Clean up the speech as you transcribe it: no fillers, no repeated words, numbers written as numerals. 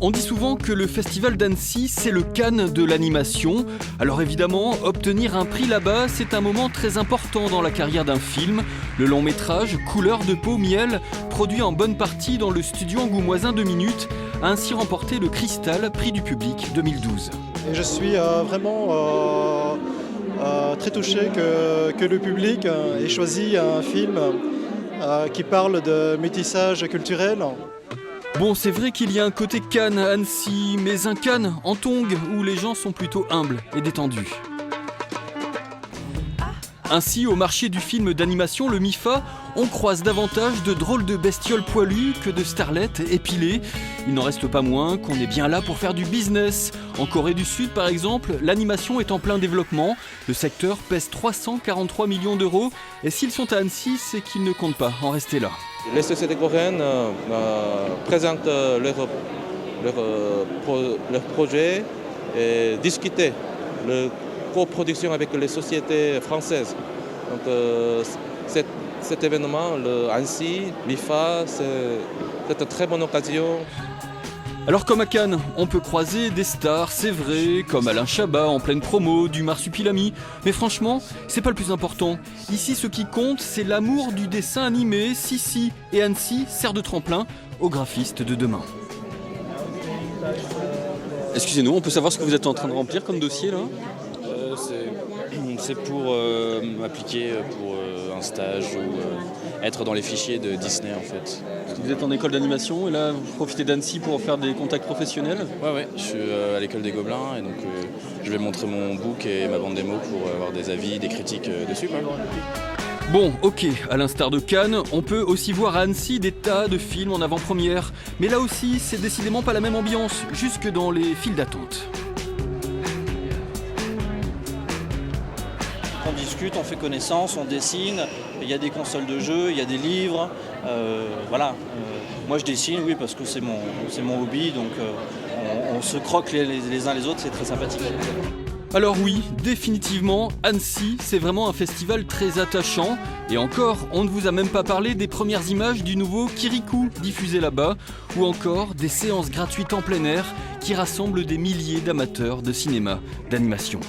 On dit souvent que le festival d'Annecy, c'est le Cannes de l'animation. Alors évidemment, obtenir un prix là-bas, c'est un moment très important dans la carrière d'un film. Le long métrage Couleur de peau miel, produit en bonne partie dans le studio angoumoisin 2 minutes, a ainsi remporté le Cristal, prix du public 2012. Et je suis vraiment très touché que le public ait choisi un film qui parle de métissage culturel. Bon, c'est vrai qu'il y a un côté Cannes à Annecy, mais un Cannes en tongs où les gens sont plutôt humbles et détendus. Ainsi, au marché du film d'animation, le MIFA, on croise davantage de drôles de bestioles poilues que de starlettes épilées. Il n'en reste pas moins qu'on est bien là pour faire du business. En Corée du Sud, par exemple, l'animation est en plein développement. Le secteur pèse 343 millions d'euros. Et s'ils sont à Annecy, c'est qu'ils ne comptent pas en rester là. Les sociétés coréennes présentent leur projet et discutent la coproduction avec les sociétés françaises. Donc cet événement, le Annecy, MIFA, c'est une très bonne occasion. Alors comme à Cannes, on peut croiser des stars, c'est vrai, comme Alain Chabat en pleine promo, du Marsupilami. Mais franchement, c'est pas le plus important. Ici, ce qui compte, c'est l'amour du dessin animé. Sissi et Annecy sert de tremplin aux graphistes de demain. Excusez-nous, on peut savoir ce que vous êtes en train de remplir comme dossier là ? C'est pour appliquer pour un stage ou être dans les fichiers de Disney en fait. Vous êtes en école d'animation et là vous profitez d'Annecy pour faire des contacts professionnels ? Ouais, je suis à l'école des Gobelins et donc je vais montrer mon book et ma bande démo pour avoir des avis, des critiques dessus. Quoi. Bon, ok, à l'instar de Cannes, on peut aussi voir à Annecy des tas de films en avant-première. Mais là aussi, c'est décidément pas la même ambiance, jusque dans les files d'attente. On discute, on fait connaissance, on dessine, il y a des consoles de jeux, il y a des livres, voilà. Moi je dessine, oui, parce que c'est mon hobby, donc on se croque les uns les autres, c'est très sympathique. Alors oui, définitivement, Annecy, c'est vraiment un festival très attachant. Et encore, on ne vous a même pas parlé des premières images du nouveau Kirikou diffusé là-bas, ou encore des séances gratuites en plein air qui rassemblent des milliers d'amateurs de cinéma, d'animation.